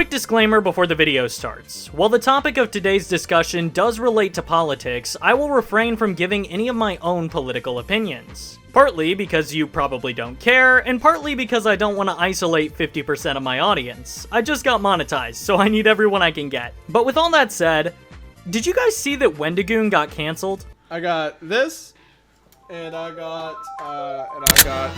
Quick disclaimer before the video starts. While the topic of today's discussion does relate to politics, I will refrain from giving any of my own political opinions. Partly because you probably don't care, and partly because I don't want to isolate 50% of my audience. I just got monetized, so I need everyone I can get. But with all that said, did you guys see that Wendigoon got cancelled? I got this, and I got...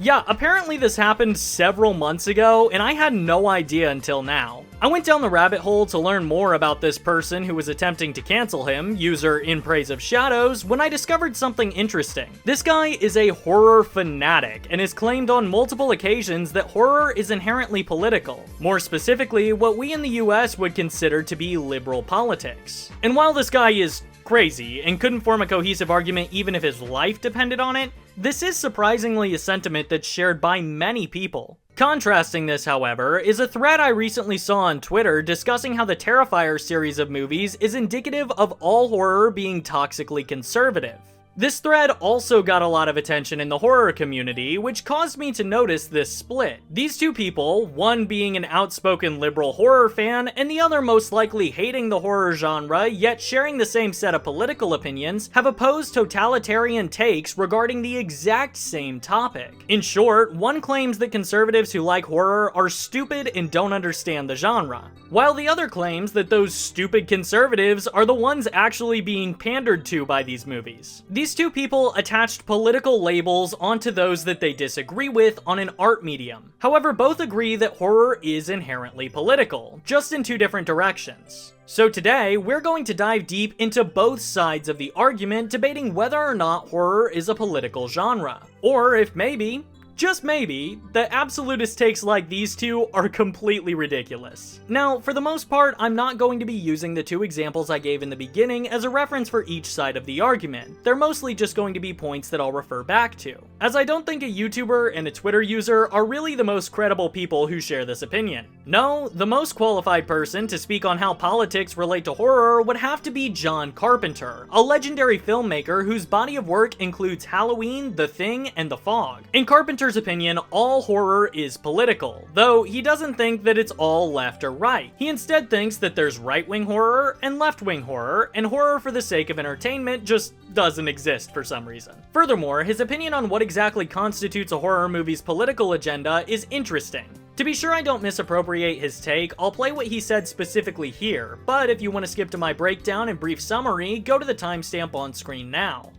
Yeah, apparently this happened several months ago, and I had no idea until now. I went down the rabbit hole to learn more about this person who was attempting to cancel him, user In Praise of Shadows, when I discovered something interesting. This guy is a horror fanatic, and has claimed on multiple occasions that horror is inherently political. More specifically, what we in the US would consider to be liberal politics. And while this guy is crazy and couldn't form a cohesive argument even if his life depended on it, this is surprisingly a sentiment that's shared by many people. Contrasting this, however, is a thread I recently saw on Twitter discussing how the Terrifier series of movies is indicative of all horror being toxically conservative. This thread also got a lot of attention in the horror community, which caused me to notice this split. These two people, one being an outspoken liberal horror fan, and the other most likely hating the horror genre, yet sharing the same set of political opinions, have opposed totalitarian takes regarding the exact same topic. In short, one claims that conservatives who like horror are stupid and don't understand the genre, while the other claims that those stupid conservatives are the ones actually being pandered to by these movies. These two people attached political labels onto those that they disagree with on an art medium. However, both agree that horror is inherently political, just in two different directions. So today, we're going to dive deep into both sides of the argument, debating whether or not horror is a political genre, or if maybe, just maybe, the absolutist takes like these two are completely ridiculous. Now, for the most part, I'm not going to be using the two examples I gave in the beginning as a reference for each side of the argument. They're mostly just going to be points that I'll refer back to, as I don't think a YouTuber and a Twitter user are really the most credible people who share this opinion. No, the most qualified person to speak on how politics relate to horror would have to be John Carpenter, a legendary filmmaker whose body of work includes Halloween, The Thing, and The Fog. In Carpenter's opinion, all horror is political, though he doesn't think that it's all left or right. He instead thinks that there's right-wing horror and left-wing horror, and horror for the sake of entertainment just doesn't exist for some reason. Furthermore, his opinion on what exactly constitutes a horror movie's political agenda is interesting. To be sure I don't misappropriate his take, I'll play what he said specifically here, but if you want to skip to my breakdown and brief summary, go to the timestamp on screen now.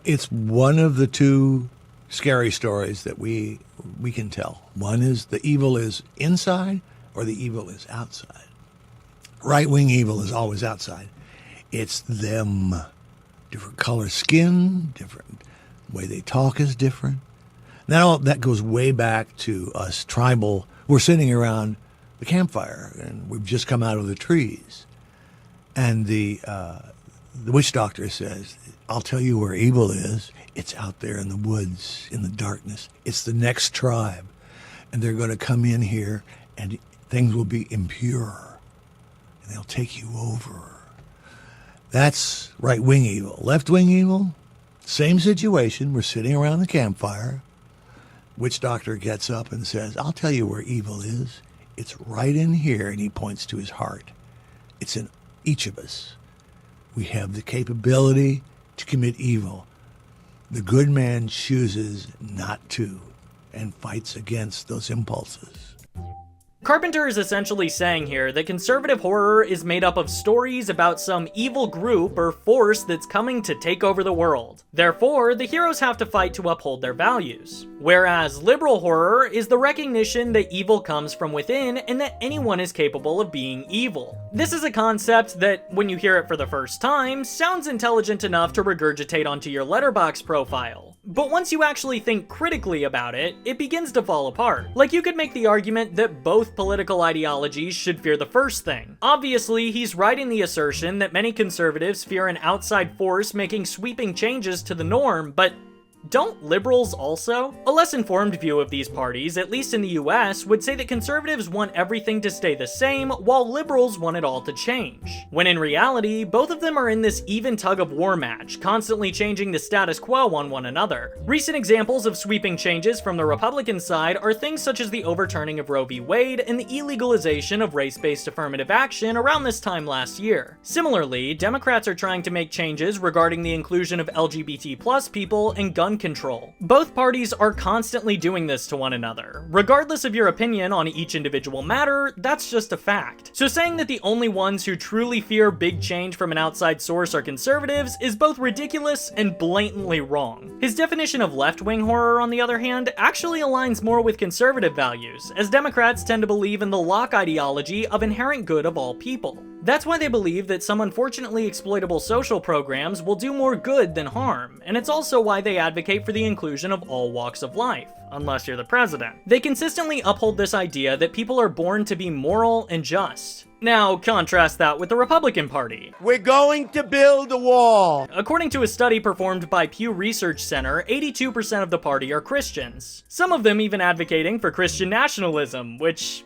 It's one of the two scary stories that we can tell. One is the evil is inside or the evil is outside. Right-wing evil is always outside. It's them. Different color skin, different way they talk is different. Now that goes way back to us tribal. We're sitting around the campfire and we've just come out of the trees. And the witch doctor says, I'll tell you where evil is. It's out there in the woods, in the darkness. It's the next tribe. And they're going to come in here and things will be impure. And they'll take you over. That's right-wing evil. Left-wing evil, same situation. We're sitting around the campfire. Witch doctor gets up and says, I'll tell you where evil is. It's right in here. And he points to his heart. It's in each of us. We have the capability to commit evil. The good man chooses not to and fights against those impulses. Carpenter is essentially saying here that conservative horror is made up of stories about some evil group or force that's coming to take over the world. Therefore, the heroes have to fight to uphold their values. Whereas liberal horror is the recognition that evil comes from within and that anyone is capable of being evil. This is a concept that, when you hear it for the first time, sounds intelligent enough to regurgitate onto your Letterboxd profile. But once you actually think critically about it, it begins to fall apart. Like, you could make the argument that both political ideologies should fear the first thing. Obviously, he's right in the assertion that many conservatives fear an outside force making sweeping changes to the norm, but don't liberals also? A less informed view of these parties, at least in the US, would say that conservatives want everything to stay the same, while liberals want it all to change. When in reality, both of them are in this even tug-of-war match, constantly changing the status quo on one another. Recent examples of sweeping changes from the Republican side are things such as the overturning of Roe v. Wade and the illegalization of race-based affirmative action around this time last year. Similarly, Democrats are trying to make changes regarding the inclusion of LGBT+ people and gun control. Both parties are constantly doing this to one another. Regardless of your opinion on each individual matter, that's just a fact. So saying that the only ones who truly fear big change from an outside source are conservatives is both ridiculous and blatantly wrong. His definition of left-wing horror, on the other hand, actually aligns more with conservative values, as Democrats tend to believe in the Locke ideology of inherent good of all people. That's why they believe that some unfortunately exploitable social programs will do more good than harm, and it's also why they advocate for the inclusion of all walks of life, unless you're the president. They consistently uphold this idea that people are born to be moral and just. Now, contrast that with the Republican Party. We're going to build a wall. According to a study performed by Pew Research Center, 82% of the party are Christians. Some of them even advocating for Christian nationalism, which...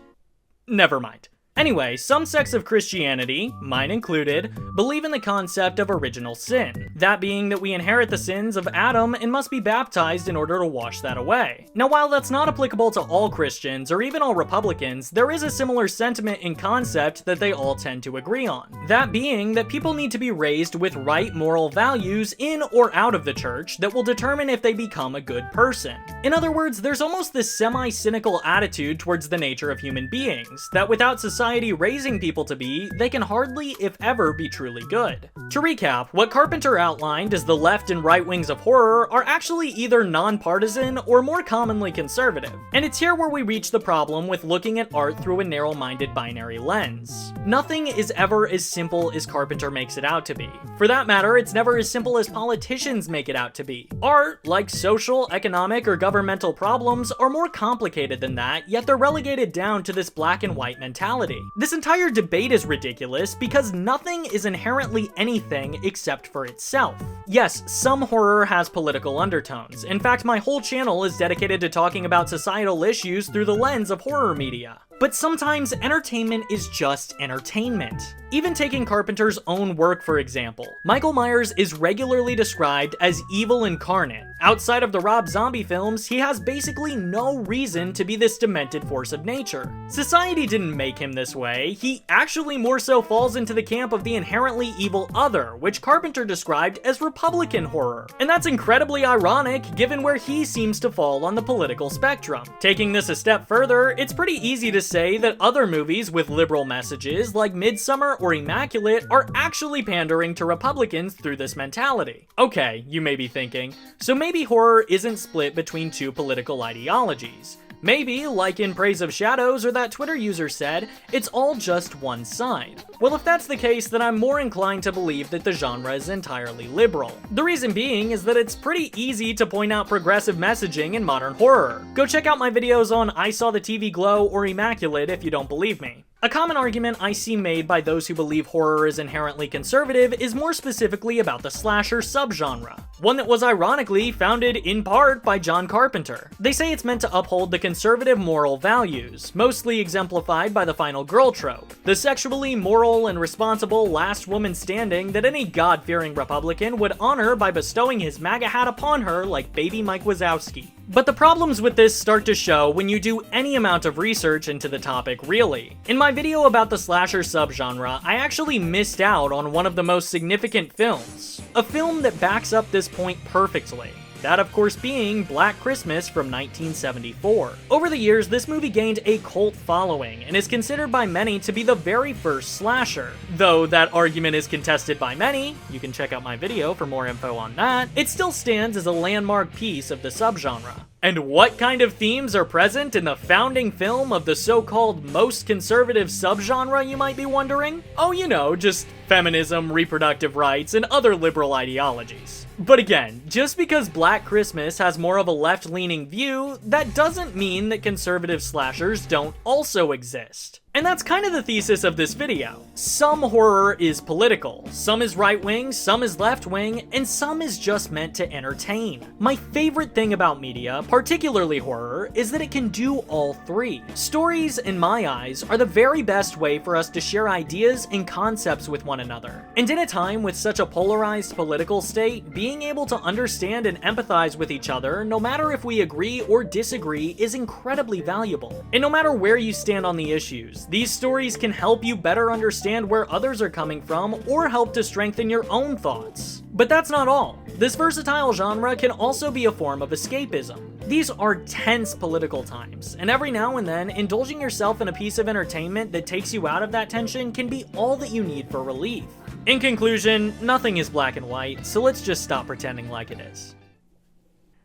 never mind. Anyway, some sects of Christianity, mine included, believe in the concept of original sin. That being that we inherit the sins of Adam and must be baptized in order to wash that away. Now, while that's not applicable to all Christians or even all Republicans, there is a similar sentiment and concept that they all tend to agree on. That being that people need to be raised with right moral values in or out of the church that will determine if they become a good person. In other words, there's almost this semi-cynical attitude towards the nature of human beings, that without society raising people to be, they can hardly, if ever, be truly good. To recap, what Carpenter outlined as the left and right wings of horror are actually either nonpartisan or more commonly conservative. And it's here where we reach the problem with looking at art through a narrow-minded binary lens. Nothing is ever as simple as Carpenter makes it out to be. For that matter, it's never as simple as politicians make it out to be. Art, like social, economic, or governmental problems, are more complicated than that, yet they're relegated down to this black and white mentality. This entire debate is ridiculous because nothing is inherently anything except for itself. Yes, some horror has political undertones. In fact, my whole channel is dedicated to talking about societal issues through the lens of horror media. But sometimes entertainment is just entertainment. Even taking Carpenter's own work, for example, Michael Myers is regularly described as evil incarnate. Outside of the Rob Zombie films, he has basically no reason to be this demented force of nature. Society didn't make him this way, he actually more so falls into the camp of the inherently evil other, which Carpenter described as Republican horror. And that's incredibly ironic, given where he seems to fall on the political spectrum. Taking this a step further, it's pretty easy to say that other movies with liberal messages, like Midsummer or Immaculate, are actually pandering to Republicans through this mentality. Okay, you may be thinking, so maybe horror isn't split between two political ideologies. Maybe, like in Praise of Shadows or that Twitter user said, it's all just one side. Well, if that's the case, then I'm more inclined to believe that the genre is entirely liberal. The reason being is that it's pretty easy to point out progressive messaging in modern horror. Go check out my videos on I Saw the TV Glow or Immaculate if you don't believe me. A common argument I see made by those who believe horror is inherently conservative is more specifically about the slasher subgenre, one that was ironically founded in part by John Carpenter. They say it's meant to uphold the conservative moral values, mostly exemplified by the final girl trope, the sexually moral and responsible last woman standing that any God-fearing Republican would honor by bestowing his MAGA hat upon her like baby Mike Wazowski. But the problems with this start to show when you do any amount of research into the topic, really. In my video about the slasher subgenre, I actually missed out on one of the most significant films. A film that backs up this point perfectly. That, of course, being Black Christmas from 1974. Over the years, this movie gained a cult following and is considered by many to be the very first slasher. Though that argument is contested by many, you can check out my video for more info on that, it still stands as a landmark piece of the subgenre. And what kind of themes are present in the founding film of the so-called most conservative subgenre, you might be wondering? Oh, you know, just feminism, reproductive rights, and other liberal ideologies. But again, just because Black Christmas has more of a left-leaning view, that doesn't mean that conservative slashers don't also exist. And that's kind of the thesis of this video. Some horror is political, some is right-wing, some is left-wing, and some is just meant to entertain. My favorite thing about media, particularly horror, is that it can do all three. Stories, in my eyes, are the very best way for us to share ideas and concepts with one another. And in a time with such a polarized political state, being able to understand and empathize with each other, no matter if we agree or disagree, is incredibly valuable. And no matter where you stand on the issues, these stories can help you better understand where others are coming from or help to strengthen your own thoughts. But that's not all. This versatile genre can also be a form of escapism. These are tense political times, and every now and then, indulging yourself in a piece of entertainment that takes you out of that tension can be all that you need for relief. In conclusion, nothing is black and white, so let's just stop pretending like it is.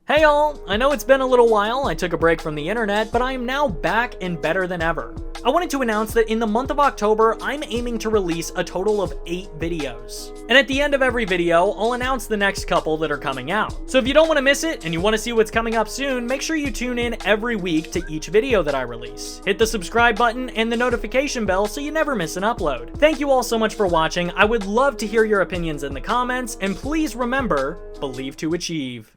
Hey all, I know it's been a little while, I took a break from the internet, but I am now back and better than ever. I wanted to announce that in the month of October, I'm aiming to release a total of 8 videos. And at the end of every video, I'll announce the next couple that are coming out. So if you don't want to miss it, and you want to see what's coming up soon, make sure you tune in every week to each video that I release. Hit the subscribe button and the notification bell so you never miss an upload. Thank you all so much for watching, I would love to hear your opinions in the comments, and please remember, believe to achieve.